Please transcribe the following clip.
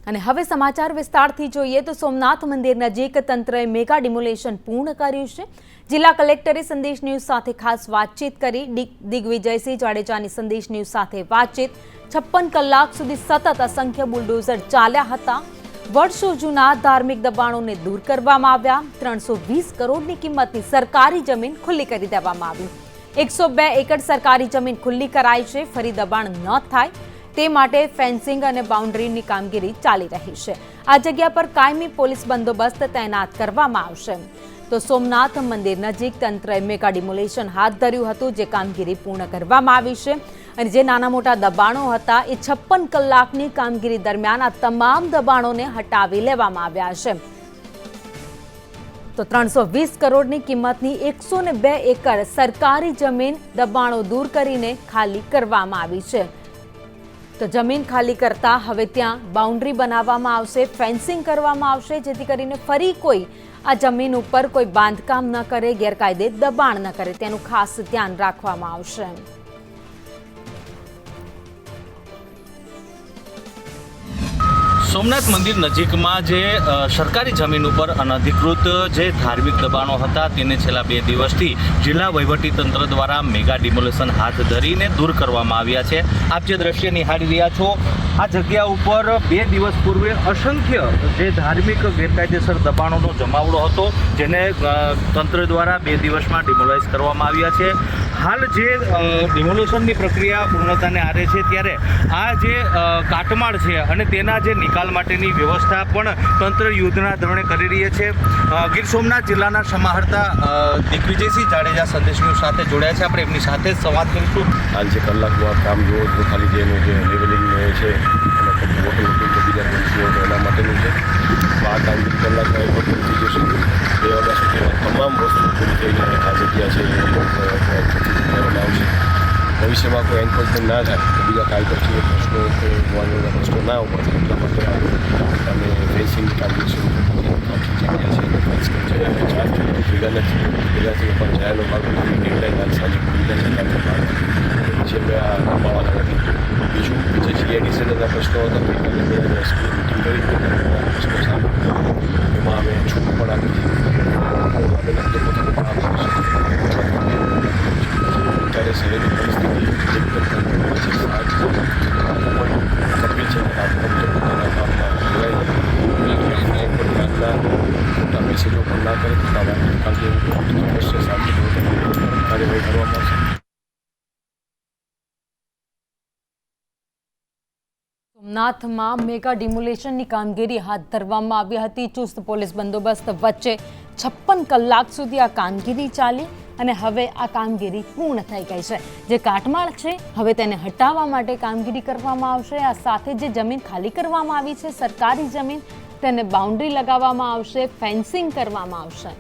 અને હવે સમાચાર વિસ્તારથી જોઈએ તો સોમનાથ મંદિર નજીક તંત્રએ મેગા ડિમોલેશન પૂર્ણ કર્યું છે। જિલ્લા કલેક્ટરે સંદેશ ન્યૂઝ સાથે ખાસ વાતચીત કરી। દિગ્વિજયસિંહ જાડેજાની સંદેશ ન્યૂઝ સાથે વાતચીત। 56 કલાક સુધી સતત અસંખ્ય બુલડોઝર ચાલ્યા હતા। વર્ષો જૂના ધાર્મિક દબાણોને દૂર કરવામાં આવ્યા। 320 કરોડની કિંમતની સરકારી જમીન ખુલ્લી કરી દેવામાં આવી। 102 એકર સરકારી જમીન ખુલ્લી કરાઈ છે। ફરી દબાણ ન થાય તે માટે ફેન્સિંગ અને બાઉન્ડરીની કામગીરી ચાલી રહી છે। આ જગ્યા પર કાયમી પોલીસ બંદોબસ્ત તૈનાત કરવામાં આવશે। તો સોમનાથ મંદિર નજીક તંત્રએ મેગા ડિમોલેશન હાથ ધર્યું હતું, જે કામગીરી પૂર્ણ કરવામાં આવી છે અને જે નાના મોટા દબાણો હતા એ 56 કલાકની કામગીરી દરમિયાન આ તમામ દબાણોને હટાવી લેવામાં આવ્યા છે। તો 320 કરોડની કિંમતની 102 એકર સરકારી જમીન દબાણો દૂર કરીને ખાલી કરવામાં આવી છે। તો જમીન ખાલી કરતા હવે ત્યાં બાઉન્ડરી બનાવવામાં આવશે, ફેન્સિંગ કરવામાં આવશે, જેથી કરીને ફરી કોઈ આ જમીન ઉપર કોઈ બાંધકામ ન કરે, ગેરકાયદે દબાણ ન કરે, તેનું ખાસ ધ્યાન રાખવામાં આવશે। સોમનાથ મંદિર નજીકમાં જે સરકારી જમીન ઉપર અનધિકૃત જે ધાર્મિક દબાણો હતા તેને છેલ્લા 2 દિવસથી જિલ્લા વહીવટીતંત્ર દ્વારા મેગા ડિમોલેશન હાથ ધરીને દૂર કરવામાં આવ્યા છે। આપ જે દ્રશ્ય નિહાળી રહ્યા છો, આ જગ્યા ઉપર 2 દિવસ પૂર્વે અસંખ્ય જે ધાર્મિક ગેરકાયદેસર દબાણોનો જમાવડો હતો, જેને તંત્ર દ્વારા 2 દિવસમાં ડિમોલાઇઝ કરવામાં આવ્યા છે। હાલ જે ડિમોલેશનની પ્રક્રિયા પૂર્ણતાને આરે છે, ત્યારે આ જે કાટમાળ છે અને તેના જે નિકાલ માટેની વ્યવસ્થા પણ તંત્ર યુદ્ધના ધોરણે કરી રહી છે। ગીર સોમનાથ જિલ્લાના સમાહર્તા દિગ્વિજયસિંહ જાડેજા સંદેશ ન્યૂઝ સાથે જોડાયા છે। આપણે એમની સાથે જ સંવાદ કરીશું। હાલ જે કલાકનું આ કામ જુઓ તો ખાલી જે એનું જે લેવલિંગ છે એમાં મોટું બીજા પંચીઓ એના માટેનું છે। તો આ કામ કલાકમાં એક વખત થઈ જશે। 2 વાગ્યા સુધીમાં તમામ વસ્તુ પૂરી થઈને આ જગ્યા છે કરવામાં આવશે। ભવિષ્યમાં કોઈ એન્ફોર્સમેન્ટ ના થાય તો બીજા કાયદેસર પ્રશ્નો કે વાંધોના પ્રશ્નો ના ઉભા થાય, એટલા માટે અમે ફેન્સિંગની કામગીરી શરૂ કરી। જગ્યા છે ફેન્સ છે ચાર્જ ભેગા નથી, ભેગાથી પણ જાયેલો ભાગ ડેડલાઇન આજ સાંજે પૂરી થાય ભાગ પછી અમે આ અપાવવાના નથી। બીજું જે જીઆઈડીસીના પ્રશ્નો હતા ગઈકાલે મેં રેસ્ક્યુ મિટિંગ કરી પ્રશ્નો સામે એમાં અમે છૂટ પણ આપી હતી। અમે લગભગ પોતાનું કામ અત્યારે શહેરની પરિસ્થિતિ એકદમ કપિલ છે પોતાના કામમાં મોટા મેસેજો પણ ના કરે, કારણ કે અવશ્ય શાંતિપૂર્વક કાર્યવાહી કરવામાં આવશે। સોમનાથમાં મેગા ડિમોલેશનની કામગીરી હાથ ધરવામાં આવી હતી। ચુસ્ત પોલીસ બંદોબસ્ત વચ્ચે 56 કલાક સુધી આ કામગીરી ચાલી અને હવે આ કામગીરી પૂર્ણ થઈ ગઈ છે। જે કાટમાળ છે હવે તેને હટાવવા માટે કામગીરી કરવામાં આવશે। આ સાથે જે જમીન ખાલી કરવામાં આવી છે સરકારી જમીન, તેને બાઉન્ડરી લગાવવામાં આવશે, ફેન્સિંગ કરવામાં આવશે।